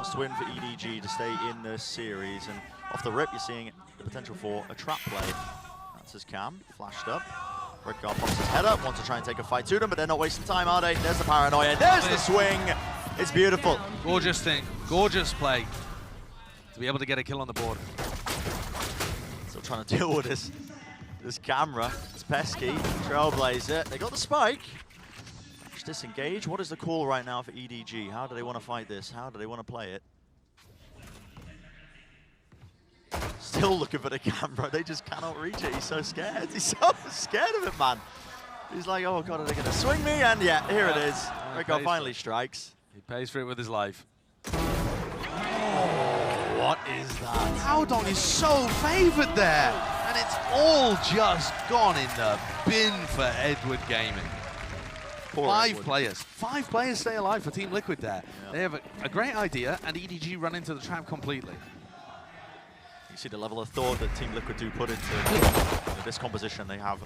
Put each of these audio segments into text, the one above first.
Must win for EDG to stay in the series, and off the rip, you're seeing the potential for a trap play. That's his cam, flashed up. Red guard pops his head up, wants to try and take a fight to them, but they're not wasting time, are they? There's the paranoia, there's the swing. It's beautiful. Gorgeous thing, gorgeous play to be able to get a kill on the board. Still trying to deal with this camera. It's pesky. Trailblazer. They got the spike. Disengage. What is the call right now for EDG? How do they want to fight this? How do they want to play it? Still looking for the camera. They just cannot reach it. He's so scared. He's so scared of it, man. He's like, oh god, are they going to swing me? And yeah, here it is. Rico finally strikes. He pays for it with his life. Oh, what is that? Howdong is so favored there. And it's all just gone in the bin for Edward Gaming. Five players stay alive for Team Liquid there. Yeah. They have a great idea, and EDG run into the trap completely. You see the level of thought that Team Liquid do put into this composition. They have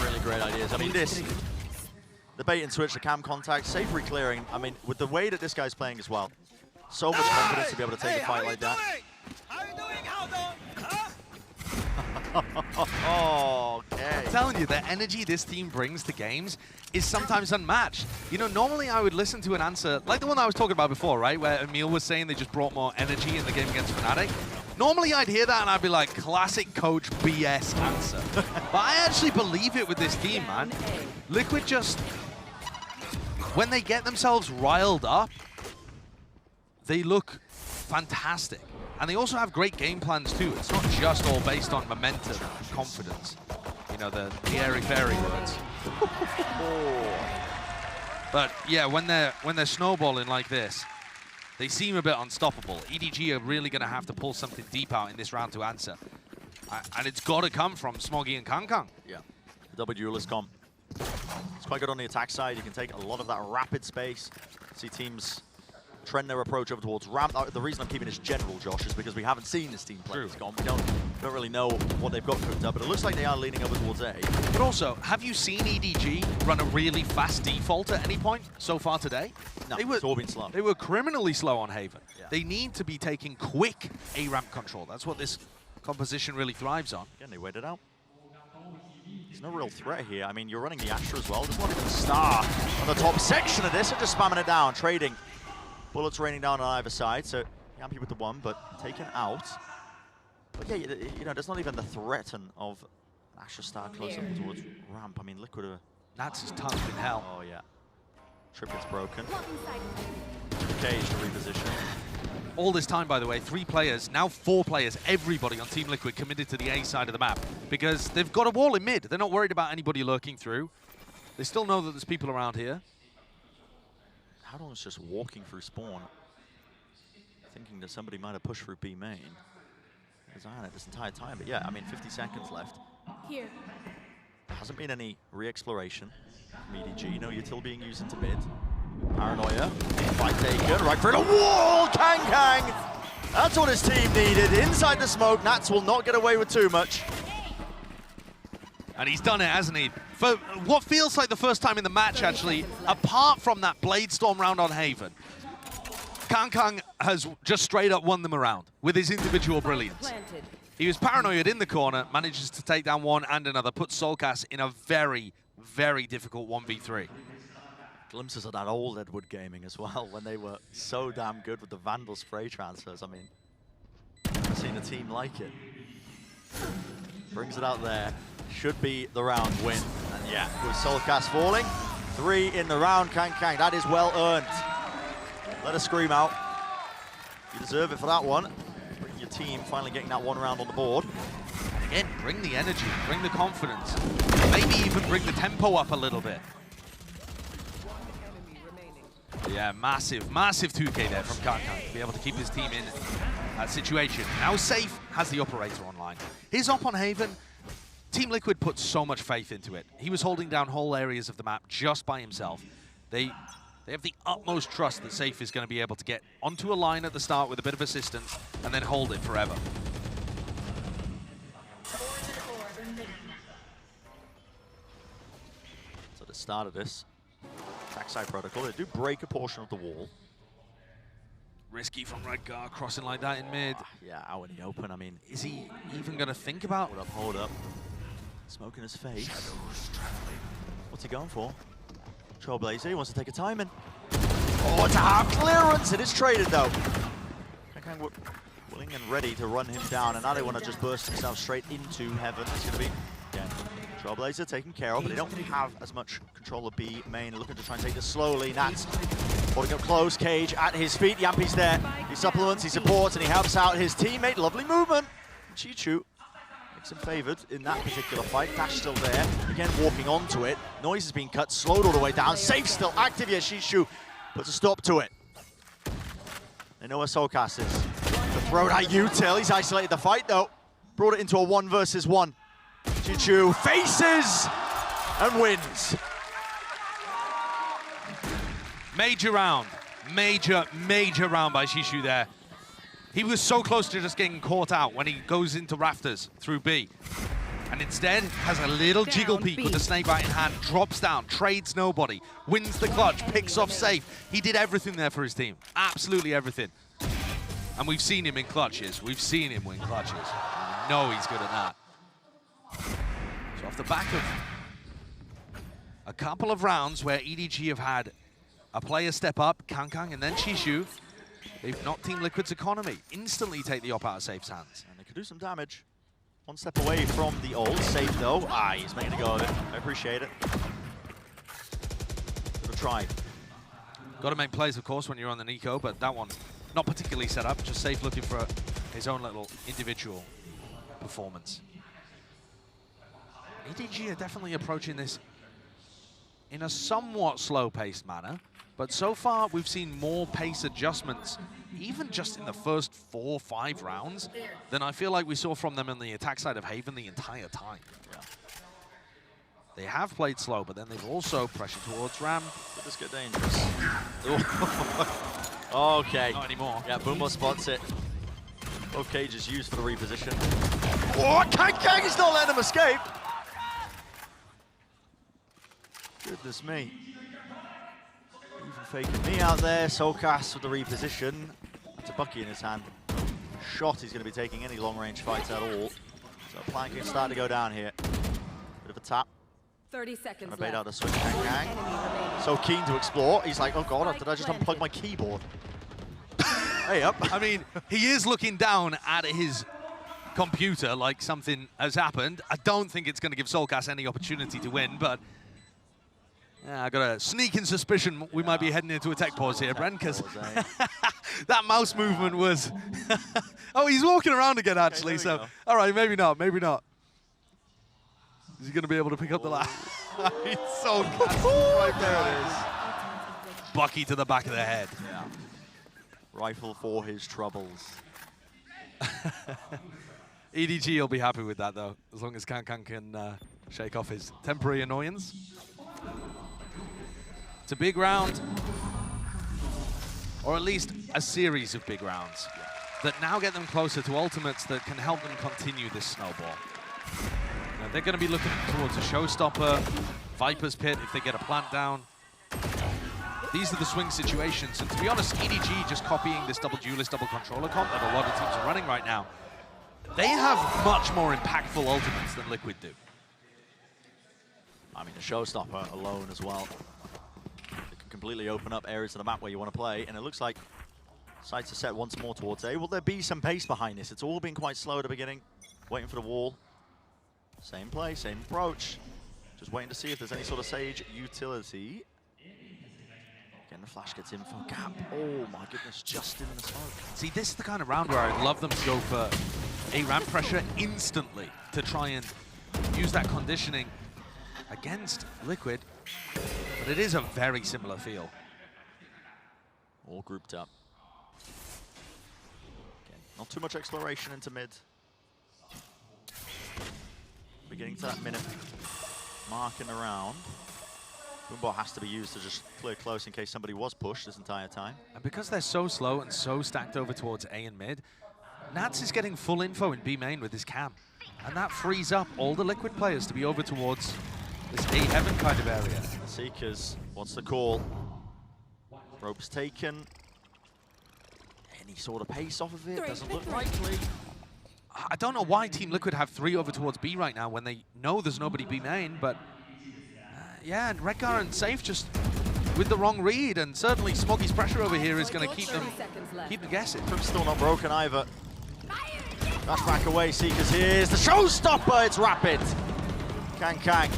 really great ideas. I mean, the bait and switch, the cam contact, safe re-clearing. I mean, with the way that this guy's playing as well, so much confidence to be able to take a fight like that. How you doing, Howdong? Okay. I'm telling you, the energy this team brings to games is sometimes unmatched. You know, normally I would listen to an answer, like the one I was talking about before, right? Where Emil was saying they just brought more energy in the game against Fnatic. Normally I'd hear that and I'd be like, classic coach BS answer. But I actually believe it with this team, man. Liquid just, when they get themselves riled up, they look fantastic. And they also have great game plans too. It's not just all based on momentum and confidence. You know, the airy-fairy words. But yeah, when they're snowballing like this, they seem a bit unstoppable. EDG are really going to have to pull something deep out in this round to answer. And it's got to come from Smoggy and Kangkang. Yeah, the double duelist comp. It's quite good on the attack side. You can take a lot of that rapid space. See teams trend their approach over towards ramp. The reason I'm keeping this general, Josh, is because we haven't seen this team play this comp. We don't really know what they've got cooked up, but it looks like they are leaning over towards A. But also, have you seen EDG run a really fast default at any point so far today? No, it's all been slow. They were criminally slow on Haven. Yeah. They need to be taking quick A-ramp control. That's what this composition really thrives on. Again, they waited out. There's no real threat here. I mean, you're running the Astra as well. There's not even a star on the top section of this. They're just spamming it down, trading. Bullets raining down on either side, so happy with the one, but taken out. But yeah, you know, there's not even the threat of Asher Star close up towards ramp. I mean, Liquid are... That's his tongue in hell. Oh, yeah. Trip gets broken. Cage to reposition. All this time, by the way, 3 players, now 4 players, everybody on Team Liquid committed to the A side of the map because they've got a wall in mid. They're not worried about anybody lurking through. They still know that there's people around here. Howdong is just walking through spawn, thinking that somebody might have pushed through B main. His eye on it this entire time, but yeah, I mean, 50 seconds left. Here. There hasn't been any re-exploration from EDG. No util being used into mid. Paranoia, fight taken, right through the wall, Kang! That's what his team needed. Inside the smoke, Nats will not get away with too much. And he's done it, hasn't he? For what feels like the first time in the match, actually, apart from that Blade Storm round on Haven, Kangkang has just straight up won them around with his individual brilliance. He was paranoid in the corner, manages to take down one and another, puts Soulcast in a very, very difficult 1v3. Glimpses of that old Edward Gaming as well, when they were so damn good with the Vandal spray transfers. I mean, I've seen a team like it. Brings it out there. Should be the round win. And yeah, with Soulcast falling, 3 in the round, Kangkang. That is well earned. Let us scream out. You deserve it for that one. Bring your team finally getting that one round on the board. And again, bring the energy, bring the confidence. Maybe even bring the tempo up a little bit. Yeah, massive 2K there from Kangkang to be able to keep his team in that situation. Now Safe has the operator online. His op on Haven, Team Liquid put so much faith into it. He was holding down whole areas of the map just by himself. They have the utmost trust that Safe is going to be able to get onto a line at the start with a bit of assistance and then hold it forever. So the start of this backside protocol, they do break a portion of the wall. Risky from Redgar, crossing like that in mid. Yeah, out in the open. I mean, Is he even going to think about? hold up. Smoke in his face. What's he going for? Trailblazer, he wants to take a timing. Oh, it's a half clearance. It is traded though. Kang willing and ready to run him down, and now they want to just burst himself straight into heaven. It's going to be, again, Trailblazer taken care of, but they don't have as much control of B main. Looking to try and take this slowly. Nats holding up close, Cage at his feet. Yampi's there. He supplements, he supports, and he helps out his teammate. Lovely movement. Chichu makes him favored in that particular fight. Dash still there. Again, walking onto it. Noise has been cut, slowed all the way down. Safe still active. Yeah, Chichu puts a stop to it. They know where Solcast is. The throw at Util. He's isolated the fight though. Brought it into a 1 versus 1. Chichu faces and wins. Major round. Major round by Shishu there. He was so close to just getting caught out when he goes into rafters through B. And instead has a little jiggle peek with the snakebite in hand, drops down, trades nobody, wins the clutch, picks off safe. He did everything there for his team. Absolutely everything. And we've seen him in clutches. We've seen him win clutches. We know he's good at that. So off the back of a couple of rounds where EDG have had a player step up, Kang, and then Shishu, they've knocked Team Liquid's economy. Instantly take the op out of Safe's hands. And they could do some damage. One step away from the ult. Safe though. He's making a go of it. I appreciate it. Good try. Got to make plays, of course, when you're on the Nico, but that one not particularly set up. Just Safe looking for his own little individual performance. EDG are definitely approaching this in a somewhat slow-paced manner, but so far we've seen more pace adjustments, even just in the first 4 or 5 rounds, than I feel like we saw from them on the attack side of Haven the entire time. Yeah. They have played slow, but then they've also pressured towards Ram. Could this get dangerous? Okay. Not anymore. Yeah, Boomer spots it. Both cages used for the reposition. Oh, Kang is not letting him escape. Goodness me. Even faking me out there. Solcast with the reposition. That's a Bucky in his hand. Shot he's going to be taking any long-range fights at all. So plan can start to go down here. Bit of a tap. 30 seconds Gonna bait left. out the switch. Kang. So keen to explore. He's like, oh god, did I just unplug my keyboard? Hey up. I mean, he is looking down at his computer like something has happened. I don't think it's going to give Solcast any opportunity to win, but yeah, I got a sneaking suspicion we might be heading into a tech pause here, Bren, because that mouse movement was... Oh, he's walking around again, actually, Okay, so... All right, maybe not, maybe not. Is he going to be able to pick up the last? It's Solcast right there. It is. Bucky to the back of the head. Yeah. Rifle for his troubles. EDG will be happy with that, though, as long as Kang can shake off his temporary annoyance. It's a big round, or at least a series of big rounds that now get them closer to ultimates that can help them continue this snowball. Now, they're going to be looking towards a showstopper, Viper's Pit if they get a plant down. These are the swing situations, and to be honest, EDG just copying this double duelist, double controller comp that a lot of teams are running right now. They have much more impactful ultimates than Liquid do. I mean, the showstopper alone as well. It can completely open up areas of the map where you want to play, and it looks like sights are set once more towards A. Will there be some pace behind this? It's all been quite slow at the beginning, waiting for the wall. Same play, same approach. Just waiting to see if there's any sort of Sage utility. Again, the flash gets info gap. Oh my goodness, just in the smoke. See, this is the kind of round where I'd love them to go for a ramp pressure instantly to try and use that conditioning against Liquid, but it is a very similar feel. All grouped up. Again, not too much exploration into mid. We're getting to that minute marking around. Boombot has to be used to just clear close in case somebody was pushed this entire time. And because they're so slow and so stacked over towards A and mid, Nats is getting full info in B main with his cam. And that frees up all the Liquid players to be over towards this A heaven kind of area. Seekers wants the call. Ropes taken. any sort of pace off of it. Doesn't look likely. I don't know why Team Liquid have 3 over towards B right now when they know there's nobody B main, but yeah, and Redgar and Safe just with the wrong read, and certainly Smoggy's pressure over here is going to keep them guessing. Prim's still not broken either. That's back away, Seekers. Here's the showstopper. It's Rapid. Kang.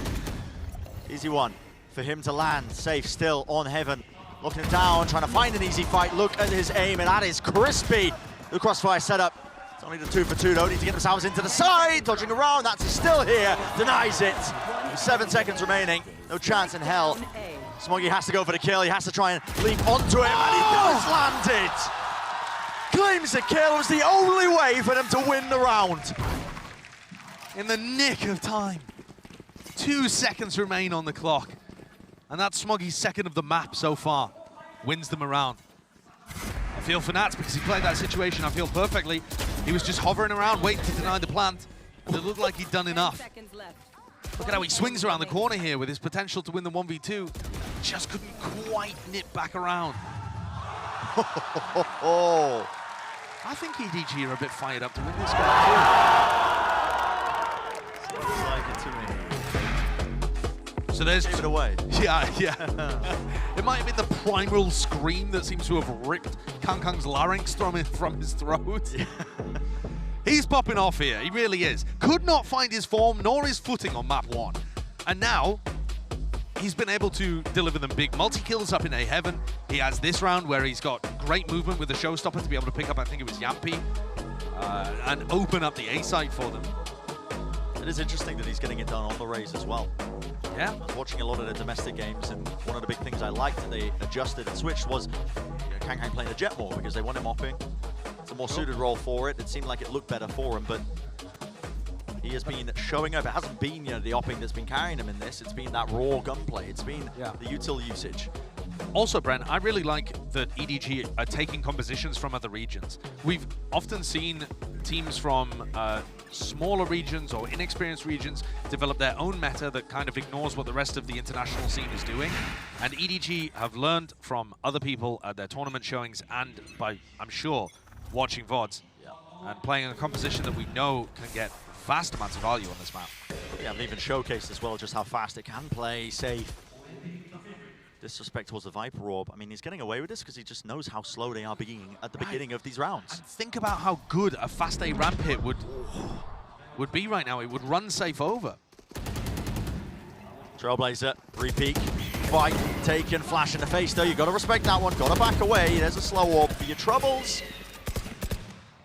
Easy one for him to land. Safe still on Heaven. Looking down, trying to find an easy fight. Look at his aim, and that is crispy. The crossfire setup. It's only the 2 for 2, though. Need to get themselves into the side. Dodging around. That's still here. Denies it. 7 seconds remaining. No chance in hell. Smoggy has to go for the kill. He has to try and leap onto him, and he does land it. Claims the kill. It was the only way for them to win the round. In the nick of time. 2 seconds remain on the clock. And that's Smoggy's second of the map so far. Wins them around. I feel for Nats because he played that situation, I feel perfectly. He was just hovering around, waiting to deny the plant. But it looked like he'd done enough. Look at how he swings around the corner here with his potential to win the 1v2. Just couldn't quite nip back around. I think EDG are a bit fired up to win this game too. Sounds like it to me. So there's... Gave it away. Yeah. It might have been the primal scream that seems to have ripped Kang's larynx from his throat. Yeah. He's popping off here, he really is. Could not find his form nor his footing on map 1. And now, he's been able to deliver them big multi-kills up in A Heaven. He has this round where he's got great movement with the showstopper to be able to pick up, I think it was Yampi, and open up the A site for them. It is interesting that he's getting it done on the Raze as well. Yeah. I was watching a lot of the domestic games, and one of the big things I liked that they adjusted and switched was Kang playing the jet more because they want him opping. It's a more suited role for it. It seemed like it looked better for him, but he has been showing up. It hasn't been the opping that's been carrying him in this. It's been that raw gunplay. It's been the util usage. Also, Brent, I really like that EDG are taking compositions from other regions. We've often seen teams from smaller regions or inexperienced regions develop their own meta that kind of ignores what the rest of the international scene is doing. And EDG have learned from other people at their tournament showings and by, I'm sure, watching VODs and playing a composition that we know can get vast amounts of value on this map. Yeah, and even showcased as well just how fast it can play, safe. Disrespect towards the Viper Orb. I mean, he's getting away with this because he just knows how slow they are being at the beginning of these rounds. And think about how good a fast A ramp hit would be right now. It would run Safe over. Trailblazer, repeat, fight, taken, flash in the face though. You got to respect that one, got to back away. There's a slow orb for your troubles.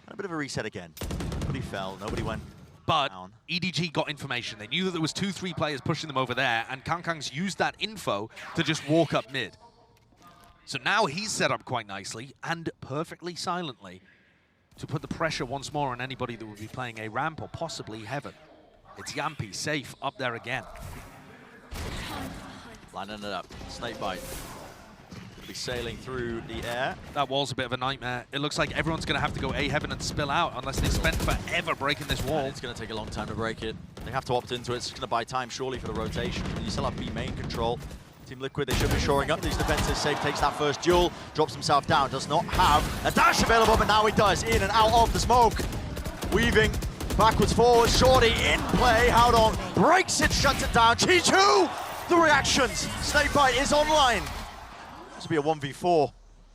And a bit of a reset again. Nobody fell, nobody went But down. EDG got information. They knew that there was 2-3 players pushing them over there, and Kang's used that info to just walk up mid. So now he's set up quite nicely and perfectly silently to put the pressure once more on anybody that would be playing a ramp or possibly Heaven. It's Yampi, Safe, up there again. Lining it up, snake bite. Gonna be sailing through the air. That wall's a bit of a nightmare. It looks like everyone's going to have to go A Heaven and spill out unless they spend forever breaking this wall. And it's going to take a long time to break it. They have to opt into it. It's going to buy time surely for the rotation. You still have B main control. Team Liquid, they should be shoring up these defenses. Safe takes that first duel, drops himself down, does not have a dash available, but now he does. In and out of the smoke. Weaving backwards, forwards, Shorty in play. Howdong breaks it, shuts it down. Chi-Chu! The reactions. Snakebite is online. This will be a 1v4.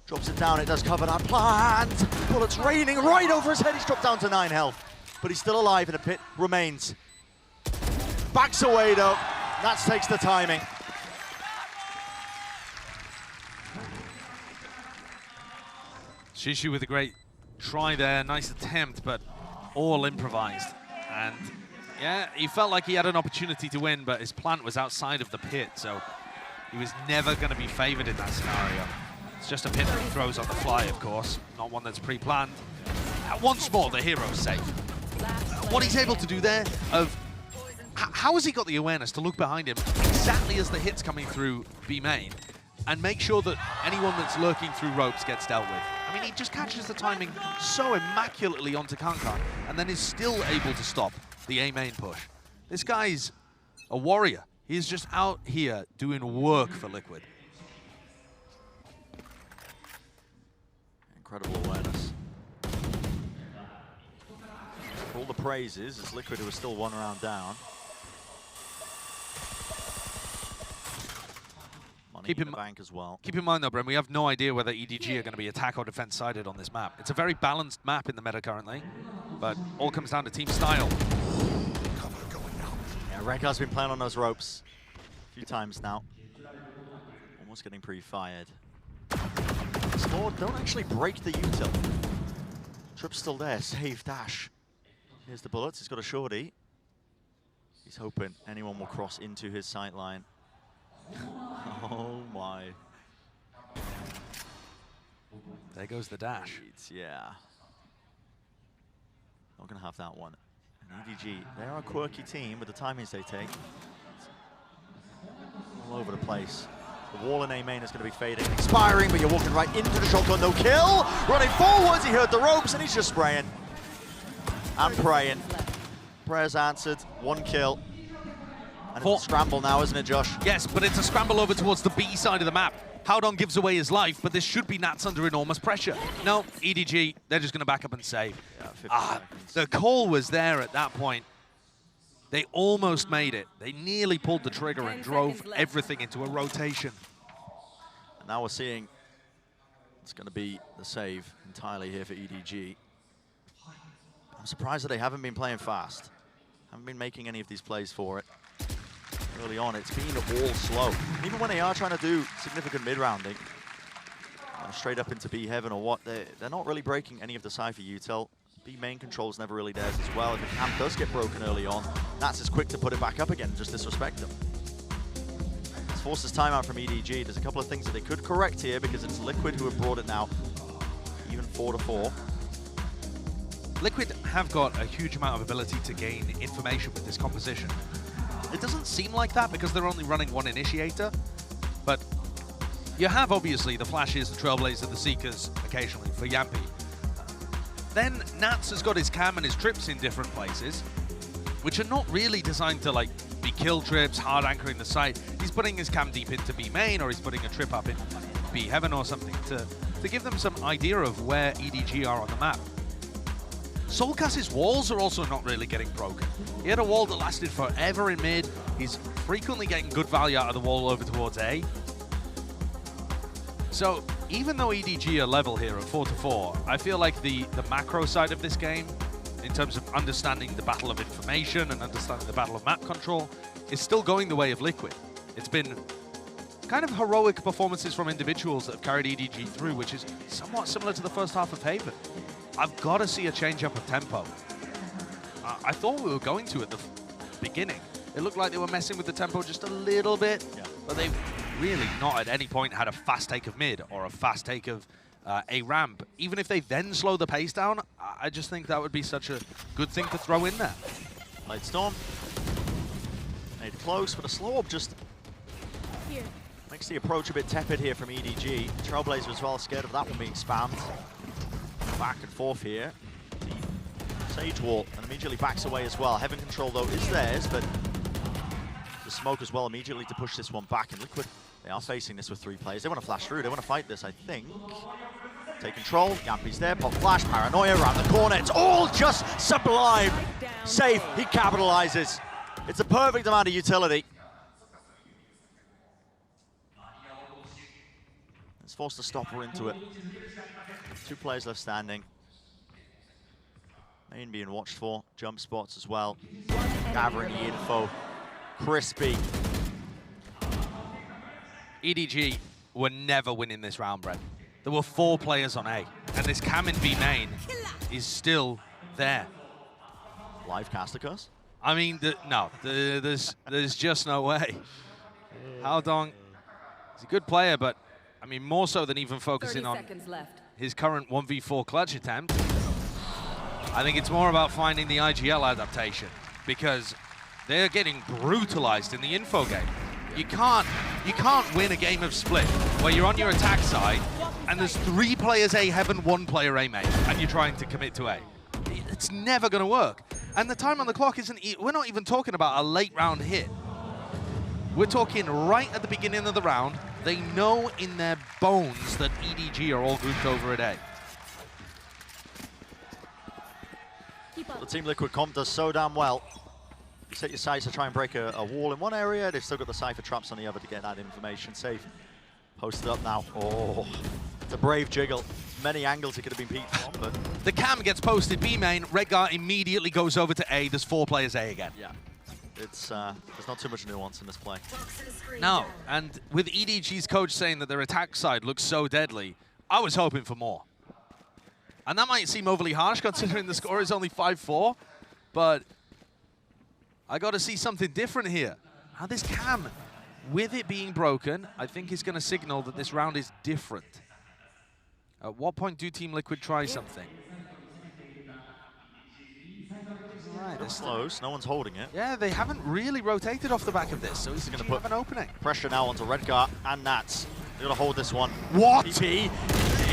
Drops it down, it does cover that plant. Bullets raining right over his head. He's dropped down to 9 health, but he's still alive and the pit remains. Backs away though. That takes the timing. Shishu with a great try there, nice attempt, but all improvised. And yeah, he felt like he had an opportunity to win, but his plant was outside of the pit, so he was never going to be favored in that scenario. It's just a pit that he throws on the fly, of course, not one that's pre-planned. Once more, the hero's safe. What he's able to do there, how has he got the awareness to look behind him exactly as the hit's coming through B main and make sure that anyone that's lurking through ropes gets dealt with? I mean, he just catches the timing so immaculately onto Kankan and then is still able to stop the A main push. This guy's a warrior. He's just out here doing work for Liquid. Incredible awareness. For all the praises, it's Liquid who is still 1 round down. Money in the bank as well. Keep in mind though, Bren, we have no idea whether EDG are going to be attack or defense sided on this map. It's a very balanced map in the meta currently, but all comes down to team style. Yeah, Rengar's been playing on those ropes a few times now. Almost getting pre-fired. Sword don't actually break the util. Trip's still there, save dash. Here's the bullets, he's got a shorty. He's hoping anyone will cross into his sight line. Oh my. There goes the dash. Yeah. Not gonna have that one. And EDG, they're a quirky team with the timings they take. All over the place. The wall in A main is going to be fading, expiring, but you're walking right into the shotgun, no kill. Running forwards, he heard the ropes, and he's just spraying. And praying. Prayers answered, 1 kill. And it's a scramble now, isn't it, Josh? Yes, but it's a scramble over towards the B side of the map. Howdon gives away his life, but this should be Nats under enormous pressure. No, EDG, they're just going to back up and save. Yeah, the call was there at that point. They almost made it. They nearly pulled the trigger and drove everything into a rotation. And now we're seeing it's going to be the save entirely here for EDG. I'm surprised that they haven't been playing fast. Haven't been making any of these plays for it. Early on, it's been all slow. Even when they are trying to do significant mid-rounding, straight up into B heaven or what, they're not really breaking any of the Cypher util. B main control's never really theirs as well. If the camp does get broken early on, Nats is quick to put it back up again and just disrespect them. This forces timeout from EDG. There's a couple of things that they could correct here because it's Liquid who have brought it now, even 4-4. Liquid have got a huge amount of ability to gain information with this composition. It doesn't seem like that because they're only running 1 initiator, but you have obviously the flashes, the trailblazers, the seekers occasionally for Yampi. Then Nats has got his cam and his trips in different places, which are not really designed to like be kill trips, hard anchoring the site. He's putting his cam deep into B main, or he's putting a trip up in B heaven or something to give them some idea of where EDG are on the map. Soulcast's walls are also not really getting broken. He had a wall that lasted forever in mid. He's frequently getting good value out of the wall over towards A. So even though EDG are level here at 4-4, I feel like the macro side of this game, in terms of understanding the battle of information and understanding the battle of map control, is still going the way of Liquid. It's been kind of heroic performances from individuals that have carried EDG through, which is somewhat similar to the first half of Haven. I've got to see a change up of tempo. I thought we were going to at the beginning. It looked like they were messing with the tempo just a little bit, but they've really not at any point had a fast take of mid or a fast take of a ramp. Even if they then slow the pace down, I just think that would be such a good thing to throw in there. Light Storm. Made close, but a slow up just makes the approach a bit tepid here from EDG. Trailblazer as well, scared of that one being spammed. Back and forth here. The Sage Wall, and immediately backs away as well. Heaven control though is theirs, but the smoke as well immediately to push this one back. And Liquid, they are facing this with 3 players. They want to flash through, they want to fight this, I think. Take control, Yampi's there, pop flash, paranoia around the corner. It's all just sublime. Safe, he capitalizes. It's a perfect amount of utility. It's forced to stop her into it. 2 players left standing. Main being watched for. Jump spots as well. Gathering the info. Crispy. EDG were never winning this round, Brett. There were 4 players on A, and this cam in B main is still there. Live caster curse? I mean, no, there's just no way. Howdon is a good player, but I mean, more so than even focusing on his current 1v4 clutch attempt. I think it's more about finding the IGL adaptation, because they're getting brutalized in the info game. You can't win a game of split where you're on your attack side and there's 3 players A heaven, 1 player A main, and you're trying to commit to A. It's never going to work. And the time on the clock isn't, we're not even talking about a late round hit. We're talking right at the beginning of the round. They know in their bones that EDG are all grouped over at A. The Team Liquid comp does so damn well. You set your sights to try and break a wall in one area, they've still got the Cypher traps on the other to get that information safe. Posted up now. Oh, it's a brave jiggle. Many angles it could have been peeked from, but... The cam gets posted B main, Redgar immediately goes over to A, there's 4 players A again. Yeah, it's there's not too much nuance in this play. No, and with EDG's coach saying that their attack side looks so deadly, I was hoping for more. And that might seem overly harsh considering the score is only 5-4, but I got to see something different here. Now this cam, with it being broken, I think is going to signal that this round is different. At what point do Team Liquid try something? Right, It's close, no one's holding it. yeah, they haven't really rotated off the back of this, so he's going to put have an opening. Pressure now onto Redgar and Nats. They're gonna hold this one. What? EP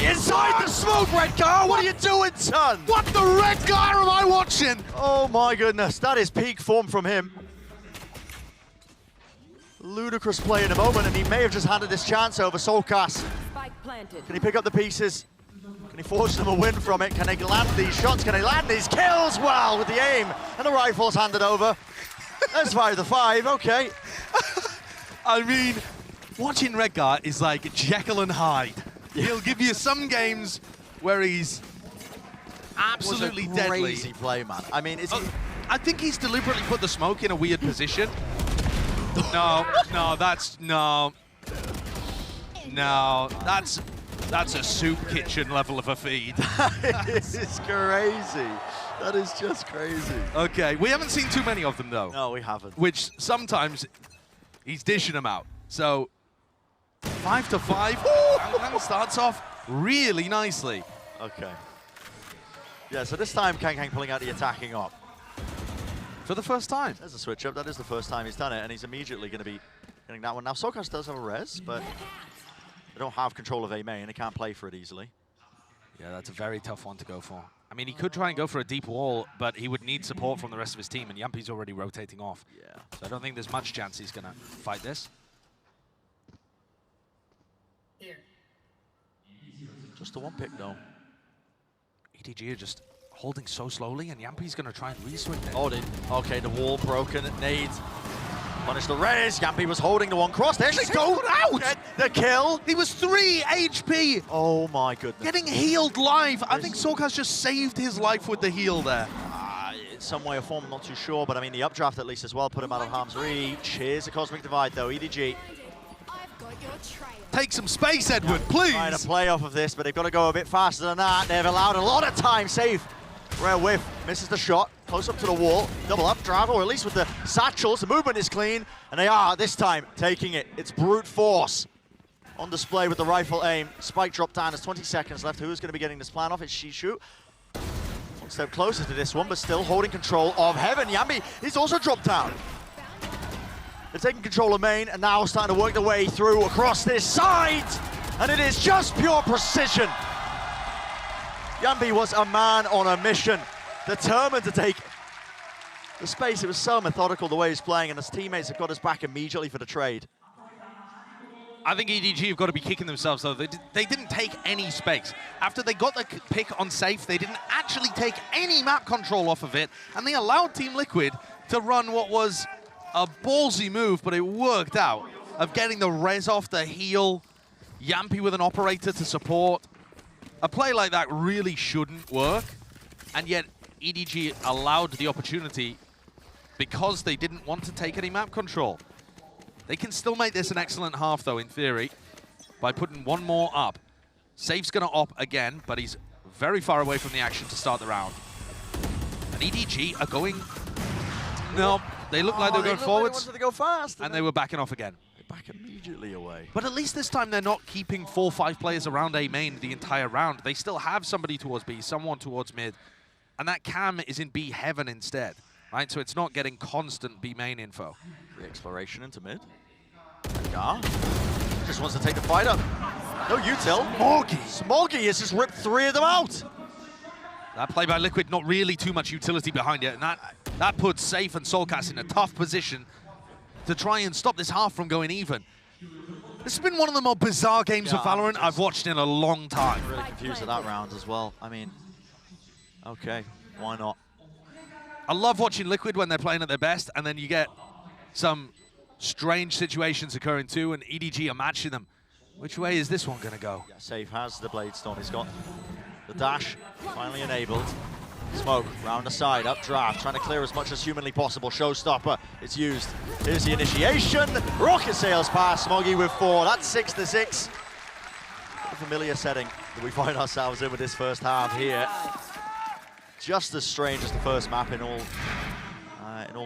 inside the smoke, Redgar! What are you doing, son? What the Redgar am I watching? Oh my goodness, that is peak form from him. Ludicrous play in a moment, and he may have just handed this chance over. Soulcast. Spike planted. Can he pick up the pieces? Can he force them a win from it? Can they land these shots? Can they land these kills? Well, with the aim, and the rifle's handed over. Let's 5-5, okay. I mean, watching Redgar is like Jekyll and Hyde. He'll give you some games where he's absolutely It was a deadly. crazy play, man. I mean, it's... I think he's deliberately put the smoke in a weird position. No, that's a soup kitchen level of a feed. This is crazy. That is just crazy. Okay, we haven't seen too many of them though. No, we haven't. Which sometimes he's dishing them out. So 5-5. Kang starts off really nicely. Okay. Yeah, so this time Kang pulling out the attacking op. For the first time. There's a switch up. That is the first time he's done it, and he's immediately going to be getting that one. Now, Soulcast does have a res, but they don't have control of A main. They can't play for it easily. Yeah, that's a very tough one to go for. I mean, he could try and go for a deep wall, but he would need support from the rest of his team, and Yampi's already rotating off. Yeah. So I don't think there's much chance he's going to fight this. Just the one pick, though. EDG are just holding so slowly, and Yampi's going to try and re-swing it. Oh, okay, the wall broken. Nade. Punish the res. Yampi was holding the one cross. They actually don't out the kill. He was 3 HP. Oh, my goodness. Getting healed live. I think Soulcast just saved his life with the heal there. In some way or form, I'm not too sure, but I mean, the updraft at least as well put him out of harm's reach. Here's the Cosmic Divide, though. EDG Take some space, Edward, please. trying to play off of this, but they've got to go a bit faster than that. They've allowed a lot of time. Safe. Rare whiff. Misses the shot. Close up to the wall. Double updraft, or at least with the satchels. The movement is clean, and they are, this time, taking it. It's brute force on display with the rifle aim. Spike drop down. There's 20 seconds left. Who's going to be getting this plan off? It's Shishu. One step closer to this one, but still holding control of Heaven. Yambi, he's also dropped down. They're taking control of main, and now starting to work their way through across this side. And it is just pure precision. Yambi was a man on a mission, determined to take the space. It was so methodical the way he's playing, and his teammates have got his back immediately for the trade. I think EDG have got to be kicking themselves, though. They didn't take any space. After they got the pick on safe, they didn't actually take any map control off of it, and they allowed Team Liquid to run what was a ballsy move, but it worked out, of getting the res off the heal, Yampi with an operator to support. A play like that really shouldn't work, and yet EDG allowed the opportunity because they didn't want to take any map control. They can still make this an excellent half, though, in theory, by putting one more up. Safe's going to op again, but he's very far away from the action to start the round. And EDG are going... No, they look like they were going forwards, They wanted to go fast, and they were backing off again. They're back immediately away. But at least this time they're not keeping 4-5 players around A main the entire round. They still have somebody towards B, someone towards mid, and that cam is in B heaven instead, right? So it's not getting constant B main info. The exploration into mid. Gar just wants to take the fight up. No util. Smoggy has just ripped 3 of them out. That play by Liquid, not really too much utility behind it, and that puts Safe and Soulcast in a tough position to try and stop this half from going even. This has been one of the more bizarre games of Valorant I've watched in a long time. Really confused at that round as well. I mean, okay, why not? I love watching Liquid when they're playing at their best, and then you get some strange situations occurring too, and EDG are matching them. Which way is this one going to go? Yeah, Safe has the Blade Stone. He's got the dash finally enabled. Smoke round the side, updraft, trying to clear as much as humanly possible. Showstopper is used. Here's the initiation. Rocket sails past. Smoggy with 4. That's 6 to 6. A familiar setting that we find ourselves in with this first half here. Just as strange as the first map in all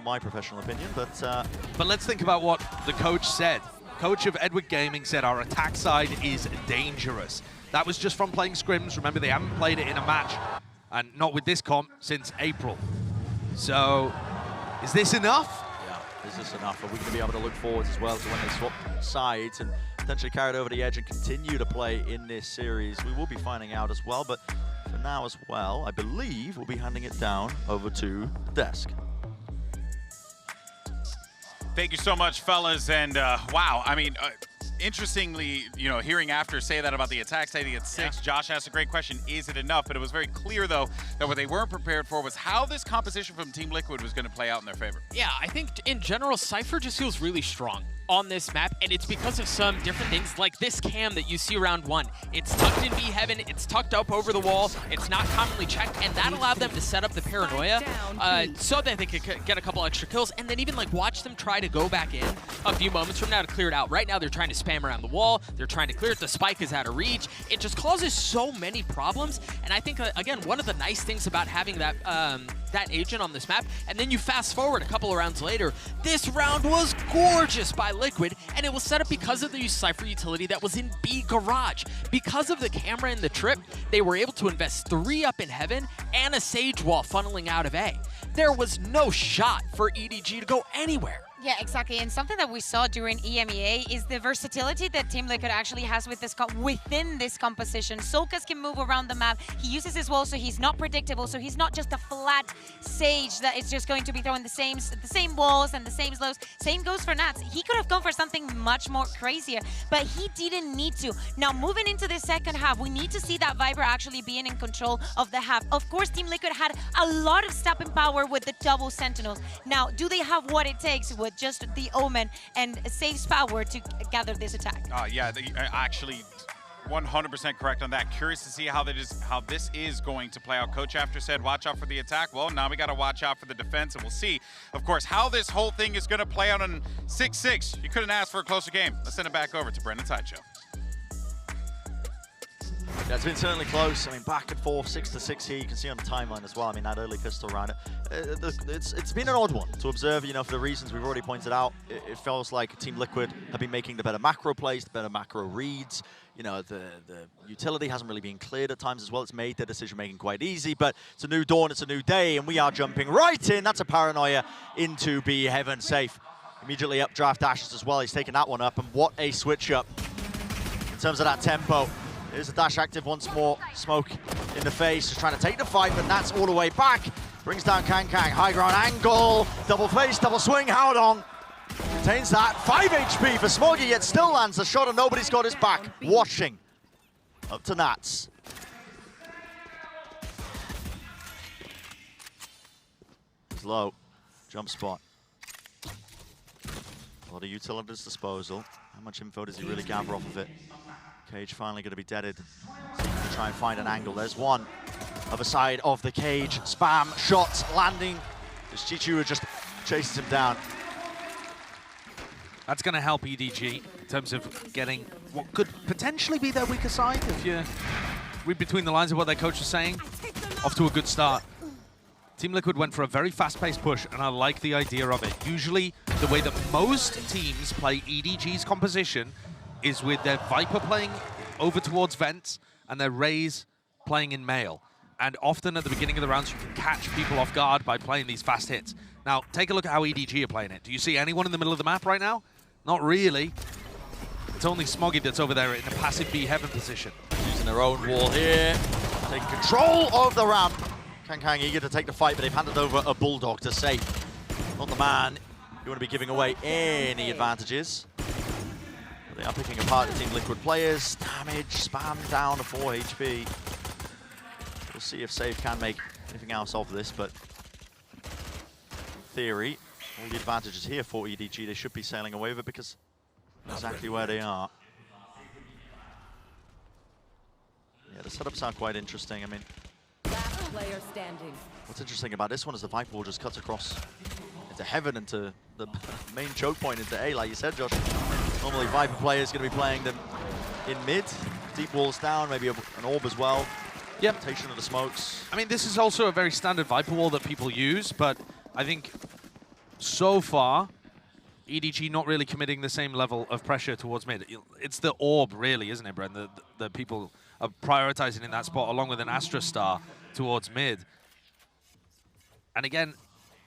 my professional opinion, but let's think about what the coach said. Coach of Edward Gaming said our attack side is dangerous. That was just from playing scrims. Remember, they haven't played it in a match, and not with this comp since April. So, is this enough? Yeah, is this enough? Are we going to be able to look forwards as well to when they swap sides and potentially carry it over the edge and continue to play in this series? We will be finding out as well, but for now as well, I believe we'll be handing it down over to the desk. Thank you so much, fellas, and wow, I mean, interestingly, you know, hearing after say that about the attack setting at 6, Josh asked a great question, is it enough? But it was very clear, though, that what they weren't prepared for was how this composition from Team Liquid was going to play out in their favor. Yeah, I think in general, Cypher just feels really strong on this map, and it's because of some different things like this cam that you see round 1. It's tucked in B heaven, it's tucked up over the wall, it's not commonly checked, and that allowed them to set up the paranoia so that they could get a couple extra kills, and then even like watch them try to go back in a few moments from now to clear it out. Right now they're trying to spam around the wall, they're trying to clear it, the spike is out of reach. It just causes so many problems, and I think again, one of the nice things about having that that agent on this map, and then you fast forward a couple of rounds later, this round was gorgeous by Liquid, and it was set up because of the Cypher utility that was in B garage. Because of the camera and the trip, they were able to invest 3 up in heaven and a Sage wall funneling out of A. There was no shot for EDG to go anywhere. Yeah, exactly. And something that we saw during EMEA is the versatility that Team Liquid actually has with this within this composition. Solkas can move around the map. He uses his wall, so he's not predictable. So he's not just a flat Sage that is just going to be throwing the same walls and the same slows. Same goes for Nats. He could have gone for something much more crazier, but he didn't need to. Now, moving into the second half, we need to see that Viper actually being in control of the half. Of course, Team Liquid had a lot of stopping power with the double Sentinels. Now, do they have what it takes with just the Omen and Safe's power to gather this attack? Yeah, they actually 100% correct on that. Curious to see how this is going to play out. Coach after said, watch out for the attack. Well, now we got to watch out for the defense, and we'll see, of course, how this whole thing is going to play out on 6-6. You couldn't ask for a closer game. Let's send it back over to Brendan Sideshow. Yeah, it's been certainly close. I mean, back and forth, 6 to 6 here. You can see on the timeline as well. I mean, that early pistol round. It's been an odd one to observe, you know, for the reasons we've already pointed out. It feels like Team Liquid have been making the better macro plays, the better macro reads. You know, the utility hasn't really been cleared at times as well. It's made their decision-making quite easy, but it's a new dawn, it's a new day, and we are jumping right in. That's a paranoia into B heaven. Safe. Immediately updraft dashes as well. He's taken that one up, and what a switch up in terms of that tempo. Here's the dash active once more. Smoke in the face, just trying to take the fight, but that's all the way back. Brings down Kang. High ground angle. Double face, double swing. Howdong contains that. 5 HP for Smoggy, yet still lands the shot, and nobody's got his back. Watching. Up to Nats. He's low. Jump spot. A lot of utility at his disposal. How much info does he really gather off of it? Cage finally going to be deaded. So he can try and find an angle. There's one. Other side of the cage. Spam, shots, landing. As Chichura just chases him down. That's going to help EDG in terms of getting what could potentially be their weaker side, if you read between the lines of what their coach was saying. Off to a good start. Team Liquid went for a very fast-paced push, and I like the idea of it. Usually, the way that most teams play EDG's composition is with their Viper playing over towards Vents and their Raze playing in Male. And often at the beginning of the rounds, you can catch people off guard by playing these fast hits. Now, take a look at how EDG are playing it. Do you see anyone in the middle of the map right now? Not really. It's only Smoggy that's over there in a passive B heaven position. Using their own wall here. Taking control of the ramp. Kang eager to take the fight, but they've handed over a Bulldog to Safe. Not the man you want to be giving away any advantages. They are picking apart the Team Liquid players. Damage, spam down to 4 HP. We'll see if Safe can make anything else of this, but theory, all the advantages here for EDG. They should be sailing away with it because exactly where they are. Yeah, the setups are quite interesting. I mean, Last player standing. what's interesting about this one is the Viper Wall just cuts across into heaven, into the main choke point, into A, like you said, Josh. Normally Viper players going to be playing them in mid, deep walls down, maybe an orb as well. Yep. Rotation of the smokes. I mean, this is also a very standard Viper wall that people use, but I think so far, EDG not really committing the same level of pressure towards mid. It's the orb, really, isn't it, Brent? The people are prioritizing in that spot, along with an Astra Star towards mid. And again,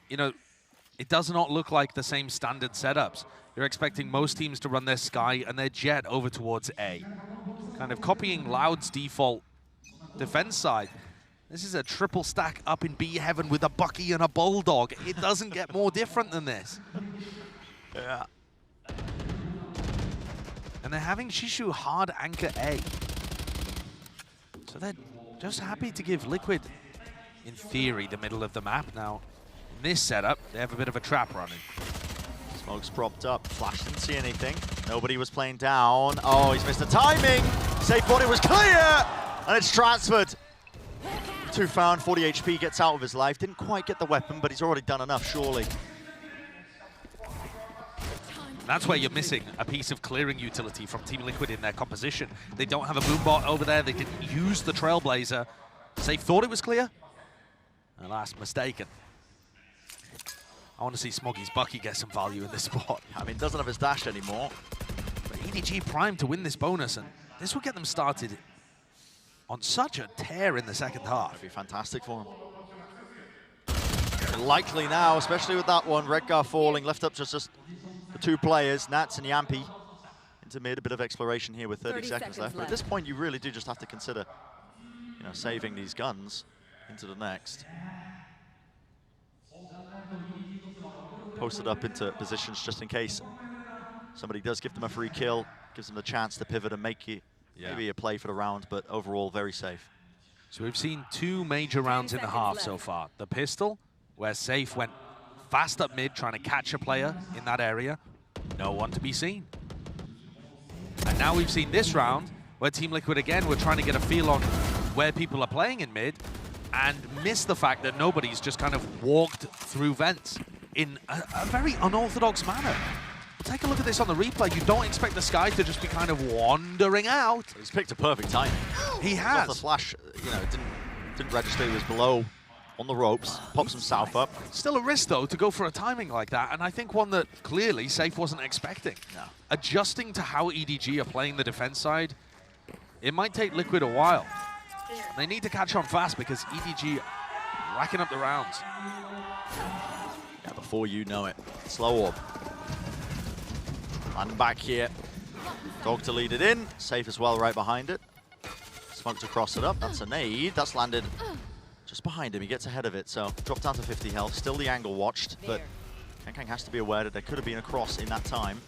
you know, it does not look like the same standard setups. You're expecting most teams to run their Sky and their Jet over towards A. Kind of copying Loud's default defense side. This is a triple stack up in B heaven with a Bucky and a Bulldog. It doesn't get more different than this. Yeah. And they're having Shishu hard anchor A. So they're just happy to give Liquid, in theory, the middle of the map. Now, in this setup, they have a bit of a trap running. Smoke's propped up. Flash didn't see anything. Nobody was playing down. Oh, he's missed the timing. Safe body was clear. And it's transferred. 2 found, 40 HP, gets out of his life. Didn't quite get the weapon, but he's already done enough, surely. That's where you're missing a piece of clearing utility from Team Liquid in their composition. They don't have a Boombot over there. They didn't use the Trailblazer. Safe thought it was clear. Alas, mistaken. I want to see Smoggy's Bucky get some value in this spot. I mean, doesn't have his dash anymore. But EDG primed to win this bonus, and this will get them started on such a tear in the second half. That'd be fantastic for him. And likely now, especially with that one, Redgar falling, left up just the 2 players, Nats and Yampy, into mid. A bit of exploration here with 30 seconds left. But at this point, you really do just have to consider, you know, saving these guns into the next. Posted up into positions just in case somebody does give them a free kill, gives them the chance to pivot and make it maybe a play for the round, but overall very safe. So we've seen 2 major rounds in the half so far. The pistol, where Safe went fast up mid trying to catch a player in that area. No one to be seen. And now we've seen this round where Team Liquid again were trying to get a feel on where people are playing in mid and missed the fact that nobody's just kind of walked through vents in a very unorthodox manner. Take a look at this on the replay. You don't expect the Sky to just be kind of wandering out. He's picked a perfect timing. He has. The flash, you know, didn't register. He was below on the ropes, pops himself up. Still a risk, though, to go for a timing like that, and I think one that clearly Safe wasn't expecting. No. Adjusting to how EDG are playing the defense side, it might take Liquid a while. They need to catch on fast because EDG racking up the rounds. Yeah, before you know it. Slow orb. And back here. Dog to lead it in. Safe as well right behind it. Smoke to cross it up. That's a nade. That's landed just behind him. He gets ahead of it. So dropped down to 50 health. Still the angle watched, but Kankang has to be aware that there could have been a cross in that time.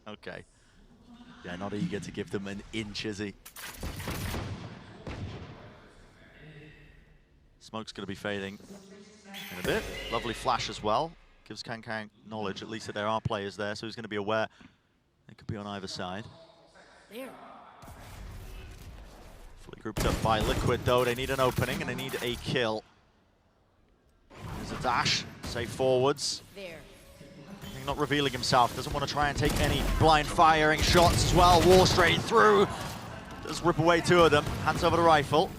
Okay. Yeah, not eager to give them an inch, is he? Smoke's going to be fading in a bit. Lovely flash as well. Gives Kankang knowledge, at least that there are players there, so he's going to be aware they could be on either side. There. Fully grouped up by Liquid, though. They need an opening and they need a kill. There's a dash. Safe forwards. There. Not revealing himself. Doesn't want to try and take any blind firing shots as well. Wall straight through. Does rip away 2 of them. Hands over the rifle.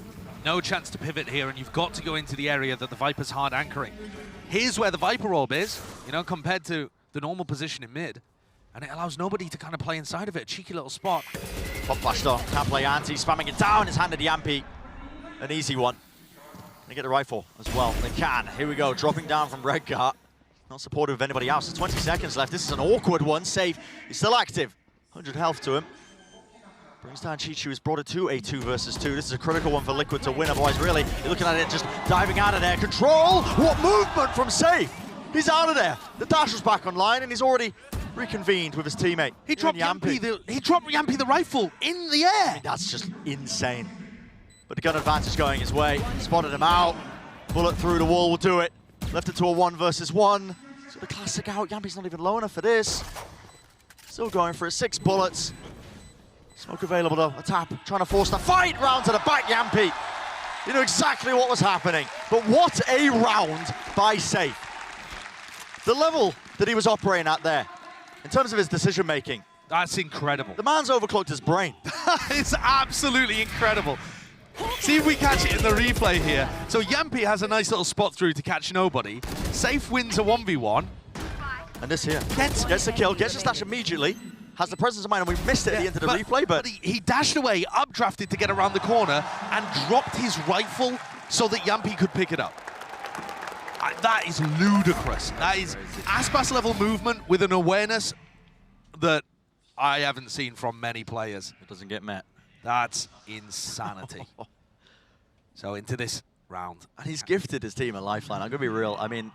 No chance to pivot here, and you've got to go into the area that the Viper's hard anchoring. Here's where the Viper orb is, you know, compared to the normal position in mid. And it allows nobody to kind of play inside of it. A cheeky little spot. Pop flashed on. Can't play anti. Spamming it down. It's handed Yampy. An easy one. They get the rifle as well. They can. Here we go. Dropping down from Redgar. Not supportive of anybody else. There's 20 seconds left. This is an awkward one. Safe. He's still active. 100 health to him. Brings down Chichu. He's brought it to a 2 versus 2. This is a critical one for Liquid to win. Otherwise, really, you're looking at it just diving out of there. Control. What movement from Safe. He's out of there. The dash was back online, and he's already reconvened with his teammate. He dropped Yampy the rifle in the air. That's just insane. But the gun advantage going his way. Spotted him out. Bullet through the wall will do it. Left it to a 1 versus 1. So the classic out. Yampi's not even low enough for this. Still going for it. 6 bullets. Smoke available though. A tap. Trying to force the fight. Round to the back, Yampi. You knew exactly what was happening. But what a round by Safe. The level that he was operating at there, in terms of his decision making. That's incredible. The man's overclocked his brain. It's absolutely incredible. See if we catch it in the replay here. So Yampi has a nice little spot through to catch nobody. Safe wins a 1v1. And this here gets the kill, gets the stash immediately, has the presence of mind, and we missed it at the end of the replay, but he dashed away, updrafted to get around the corner, and dropped his rifle so that Yampi could pick it up. That is ludicrous. That is Aspas level movement with an awareness that I haven't seen from many players. It doesn't get met. That's insanity. So into this round. And he's gifted his team a lifeline. I'm going to be real. I mean,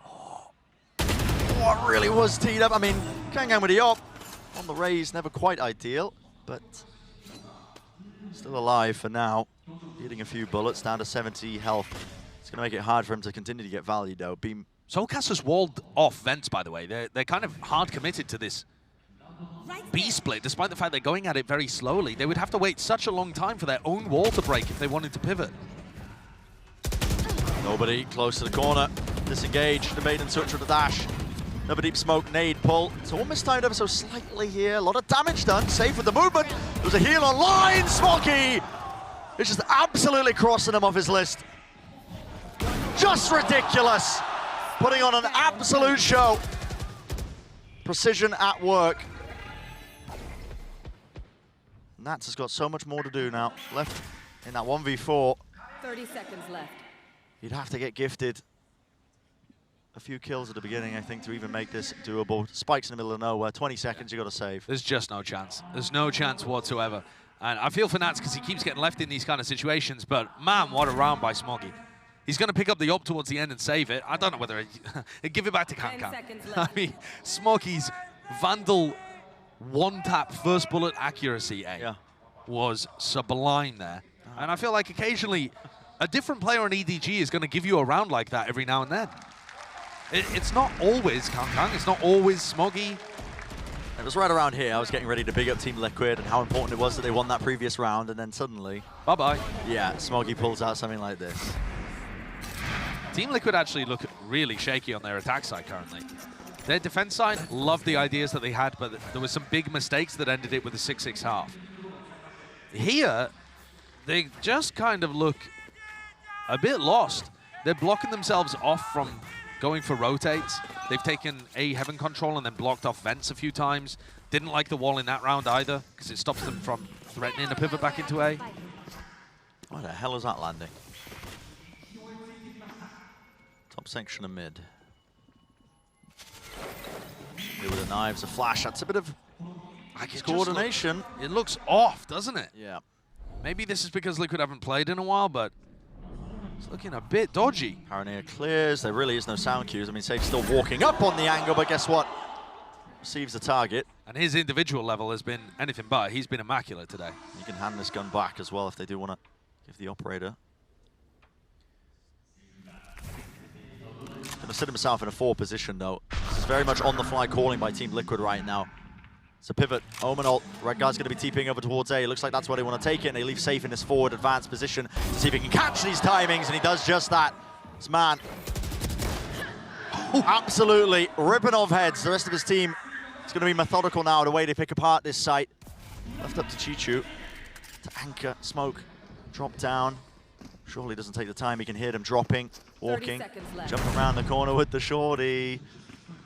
what really was teed up? I mean, Kangang with the op on the raise, never quite ideal, but still alive for now. Hitting a few bullets, down to 70 health. It's going to make it hard for him to continue to get value, though. Beam. Soulcast has walled off vents, by the way. They're kind of hard committed to this B split, despite the fact they're going at it very slowly. They would have to wait such a long time for their own wall to break if they wanted to pivot. Nobody close to the corner. Disengage, the maiden touch with the dash. Another deep smoke, nade, pull. So one mistimed ever so slightly here. A lot of damage done, safe with the movement. There's a heal online, Smokey! It's just absolutely crossing him off his list. Just ridiculous. Putting on an absolute show. Precision at work. Nats has got so much more to do now. Left in that 1v4. 30 seconds left. You'd have to get gifted a few kills at the beginning, I think, to even make this doable. Spikes in the middle of nowhere. 20 seconds, you got to save. There's just no chance. There's no chance whatsoever. And I feel for Nats because he keeps getting left in these kind of situations. But man, what a round by Smoggy. He's going to pick up the op towards the end and save it. I don't know whether he'd give it back to Kankan. I mean, Smoggy's Vandal one-tap first bullet accuracy was sublime there. And I feel like occasionally a different player on EDG is going to give you a round like that every now and then. It's not always Kankan, it's not always Smoggy. It was right around here. I was getting ready to big up Team Liquid and how important it was that they won that previous round, and then suddenly... Bye-bye. Yeah, Smoggy pulls out something like this. Team Liquid actually look really shaky on their attack side currently. Their defense side loved the ideas that they had, but there were some big mistakes that ended it with a 6-6 half. Here, they just kind of look a bit lost. They're blocking themselves off from going for rotates. They've taken A Heaven control and then blocked off vents a few times. Didn't like the wall in that round either, because it stops them from threatening a pivot back into A. What the hell is that landing? Top section of mid. Here with the knives, a flash. That's a bit of coordination. It looks off, doesn't it? Yeah. Maybe this is because Liquid haven't played in a while, but it's looking a bit dodgy. Paranoia clears. There really is no sound cues. I mean, Safe's still walking up on the angle, but guess what? Receives the target. And his individual level has been anything but. He's been immaculate today. You can hand this gun back as well if they do want to give the operator. Going to sit himself in a 4 position, though. This is very much on-the-fly calling by Team Liquid right now. It's a pivot. Omen ult. Red guy's going to be TPing over towards A. It looks like that's where they want to take it, and they leave Safe in this forward advanced position to see if he can catch these timings, and he does just that. This man absolutely ripping off heads. The rest of his team is going to be methodical now, the way they pick apart this site. Left up to Chichu. To anchor. Smoke. Drop down. Surely doesn't take the time. He can hear them dropping, walking, jumping around the corner with the shorty.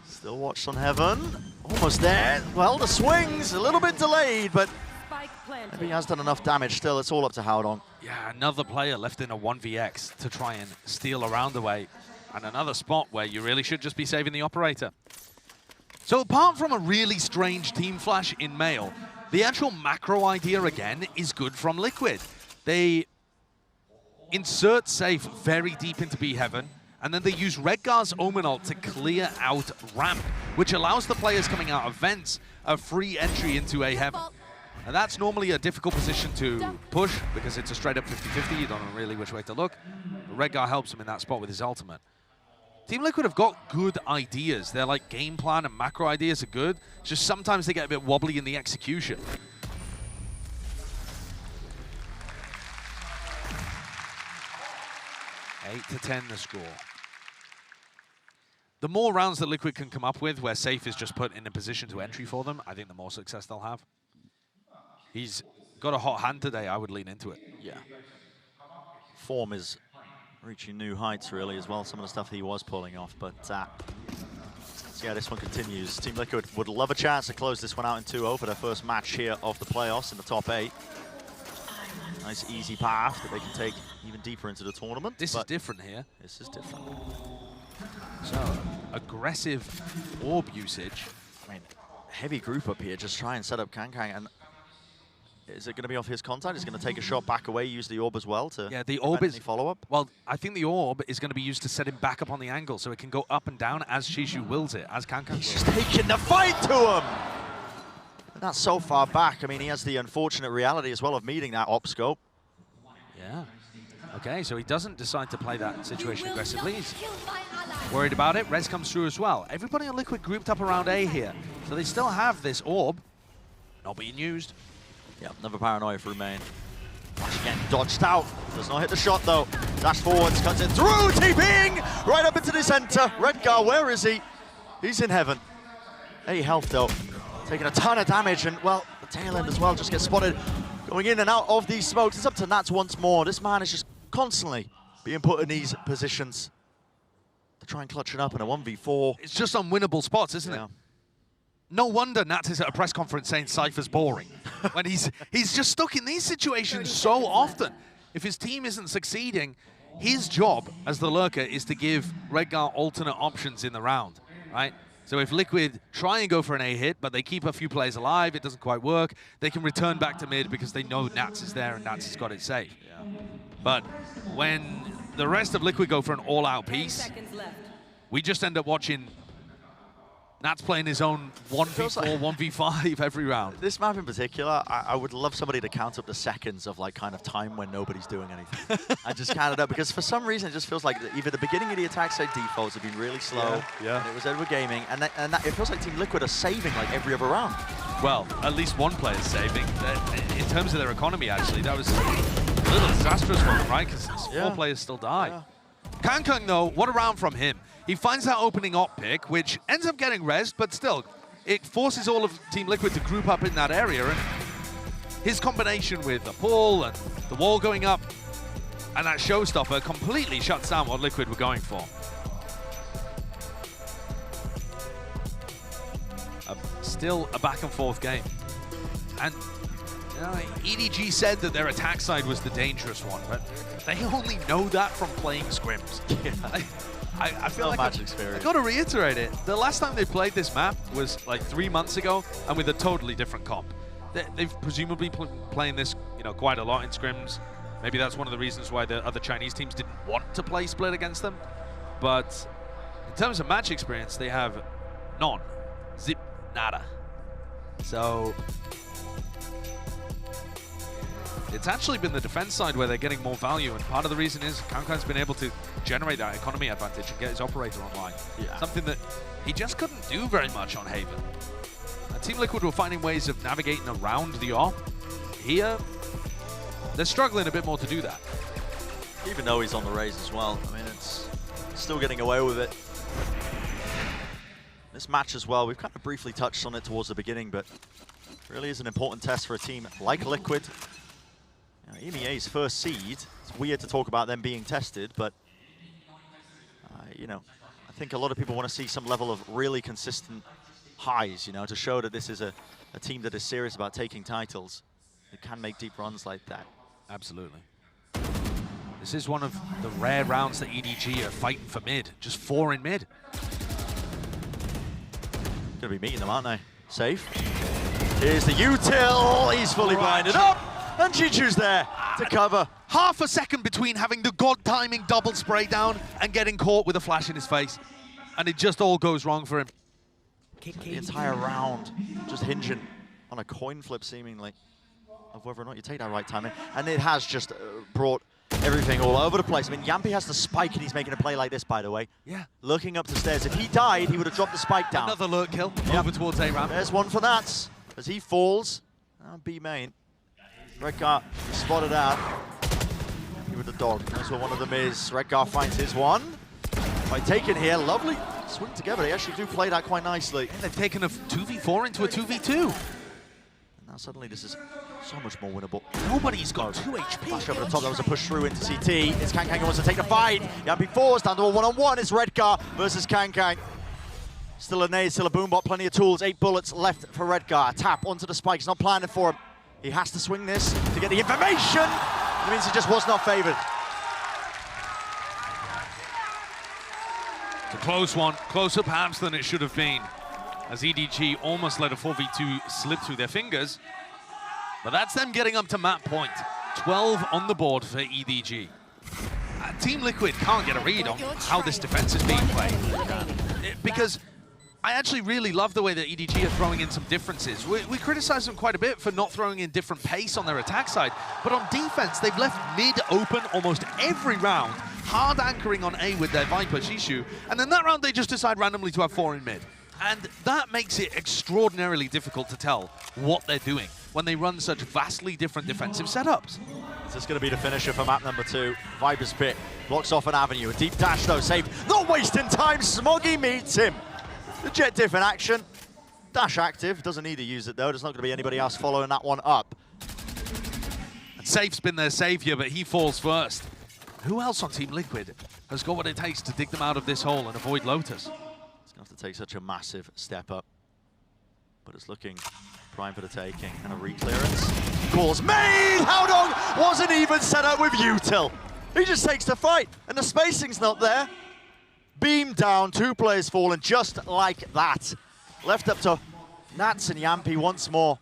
Still watched on Heaven. Almost there. Well, the swing's a little bit delayed, but maybe he has done enough damage still. It's all up to Howdong. Yeah, another player left in a 1vx to try and steal a round away. And another spot where you really should just be saving the operator. So apart from a really strange team flash in male, the actual macro idea again is good from Liquid. They insert Safe very deep into B Heaven, and then they use Redgar's Omen ult to clear out ramp, which allows the players coming out of vents a free entry into A Heaven. And that's normally a difficult position to push because it's a straight up 50-50, you don't know really which way to look. Redgar helps him in that spot with his ultimate. Team Liquid have got good ideas. Their like game plan and macro ideas are good. It's just sometimes they get a bit wobbly in the execution. Eight to 10 the score. The more rounds that Liquid can come up with where Safe is just put in a position to entry for them, I think the more success they'll have. He's got a hot hand today. I would lean into it. Yeah. Form is reaching new heights, really, as well. Some of the stuff he was pulling off, but yeah, this one continues. Team Liquid would love a chance to close this one out in 2-0 for their first match here of the playoffs in the top 8. Nice, easy path that they can take even deeper into the tournament. This is different here. This is different. So, aggressive orb usage. I mean, heavy group up here. Just try and set up Kankang. And is it going to be off his contact? He's going to take a shot back away, use the orb as well to the orb is follow-up? Well, I think the orb is going to be used to set him back up on the angle so it can go up and down as Shishu wills it, as Kankang He's just taking the fight to him! And that's so far back. I mean, he has the unfortunate reality as well of meeting that op scope. Yeah. Okay, so he doesn't decide to play that situation aggressively. He's worried about it. Rez comes through as well. Everybody on Liquid grouped up around A here. So they still have this orb not being used. Yeah, another paranoia for Remain. Flash again, dodged out. Does not hit the shot though. Dash forwards, cuts it through, TPing! Right up into the center. Redgar, where is he? He's in heaven. 8 health though. Taking a ton of damage, and well, the tail end as well just gets spotted. Going in and out of these smokes. It's up to Nats once more. This man is just constantly being put in these positions to try and clutch it up in a 1v4. It's just unwinnable spots, isn't it? No wonder Nats is at a press conference saying Cypher's boring. When he's just stuck in these situations so often. If his team isn't succeeding, his job as the lurker is to give Redgar alternate options in the round, right? So if Liquid try and go for an A hit, but they keep a few players alive, it doesn't quite work, they can return back to mid because they know Nats is there and Nats has got it safe. Yeah. But when the rest of Liquid go for an all-out piece, we just end up watching Nats playing his own 1v4, 1v5 every round. This map in particular, I would love somebody to count up the seconds of like kind of time when nobody's doing anything. I just count it up because for some reason it just feels like either the beginning of the attack side defaults have been really slow, and it was Edward Gaming, and it feels like Team Liquid are saving like every other round. Well, at least one player's saving. In terms of their economy, actually, that was a little disastrous for them, right? Because 4 players still died. Kankang, though, what a round from him. He finds that opening op pick, which ends up getting rezzed, but still, it forces all of Team Liquid to group up in that area, and his combination with the pull and the wall going up and that showstopper completely shuts down what Liquid were going for. Still a back and forth game. And you know, EDG said that their attack side was the dangerous one, but they only know that from playing scrims. I feel like I gotta reiterate it. The last time they played this map was like 3 months ago, and with a totally different comp. They've presumably been playing this, you know, quite a lot in scrims. Maybe that's one of the reasons why the other Chinese teams didn't want to play split against them. But in terms of match experience, they have none. Zip, nada. So it's actually been the defense side where they're getting more value, and part of the reason is Kankang's been able to generate that economy advantage and get his operator online. Something that he just couldn't do very much on Haven. And Team Liquid were finding ways of navigating around the op. Here, they're struggling a bit more to do that. Even though he's on the raise as well, I mean, it's still getting away with it. This match as well, we've kind of briefly touched on it towards the beginning, but it really is an important test for a team like Liquid. You know, EMEA's first seed, it's weird to talk about them being tested, but you know, I think a lot of people want to see some level of really consistent highs, you know, to show that this is a team that is serious about taking titles. It can make deep runs like that. Absolutely. This is one of the rare rounds that EDG are fighting for mid. Just 4 in mid. Gonna be meeting them, aren't they? Safe. Here's the util. He's fully blinded up. And Jiju's there to cover. Half a second between having the god timing double spray down and getting caught with a flash in his face. And it just all goes wrong for him. The entire round just hinging on a coin flip, seemingly, of whether or not you take that right timing. And it has just brought everything all over the place. I mean, Yampi has the spike and he's making a play like this, by the way. Yeah. Looking up the stairs. If he died, he would have dropped the spike down. Another lurk kill over towards A-Ramp. There's one for Nats as he falls. B main. Redgar spotted out. With the dog. That's what one of them is. Redgar finds his one. By taking here, lovely swing together. They actually do play that quite nicely. And they've taken a 2v4 into a 2v2. And now suddenly this is so much more winnable. Nobody's got 2 HP. Flash over the top, that was a push through into CT. It's Kankang who wants to take the fight. Yampi falls down to a one-on-one. It's Redgar versus Kankang. Still a nade, still a boombot, plenty of tools. 8 bullets left for Redgar. Tap onto the spikes, not planning for him. He has to swing this to get the information. It means he just was not favored. It's a close one, closer perhaps than it should have been, as EDG almost let a 4v2 slip through their fingers. But that's them getting up to map point. 12 on the board for EDG. Team Liquid can't get a read on how this defense is being played. Because I actually really love the way that EDG are throwing in some differences. We criticize them quite a bit for not throwing in different pace on their attack side, but on defense, they've left mid open almost every round, hard anchoring on A with their Viper, Shishu, and then that round they just decide randomly to have 4 in mid. And that makes it extraordinarily difficult to tell what they're doing when they run such vastly different defensive setups. Is this going to be the finisher for map number 2? Viper's pick, blocks off an avenue. A deep dash though, saved. Not wasting time, Smoggy meets him. The jet diff in action. Dash active, doesn't need to use it though. There's not going to be anybody else following that one up. And Safe's been their savior, but he falls first. Who else on Team Liquid has got what it takes to dig them out of this hole and avoid Lotus? It's going to have to take such a massive step up. But it's looking prime for the taking. And a re-clearance. Calls made! Howdong wasn't even set up with util. He just takes the fight, and the spacing's not there. Beam down, 2 players falling just like that. Left up to Nats and Yampi once more.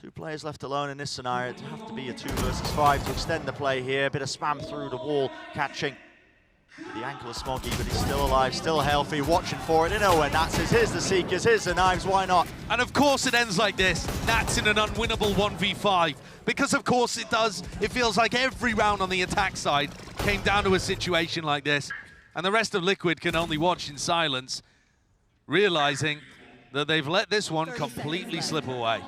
2 players left alone in this scenario. It'd have to be a 2 versus 5 to extend the play here. A bit of spam through the wall, catching the ankle of Smoggy, but he's still alive, still healthy, watching for it. They know where Nats is. Here's the Seekers, here's the knives, why not? And of course it ends like this. Nats in an unwinnable 1v5. Because of course it does. It feels like every round on the attack side came down to a situation like this. And the rest of Liquid can only watch in silence, realizing that they've let this one completely slip away.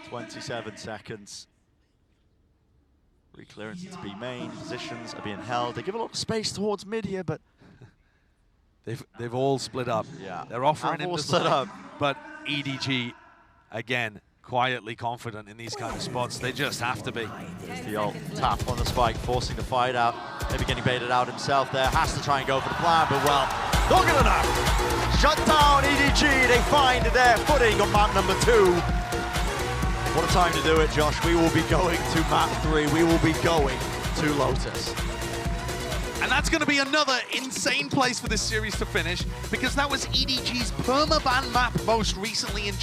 27 seconds. Re-clearance into B main, positions are being held. They give a lot of space towards mid here, but they've all split up. yeah, They're offering him all to split up. But EDG, again, quietly confident in these kind of spots. They just have to be. There's the ult tap on the spike, forcing the fight out. Maybe getting baited out himself there. Has to try and go for the plan, but well, not good enough. Shut down EDG. They find their footing on map number 2. What a time to do it, Josh. We will be going to map 3. We will be going to Lotus. And that's going to be another insane place for this series to finish, because that was EDG's permaban map most recently in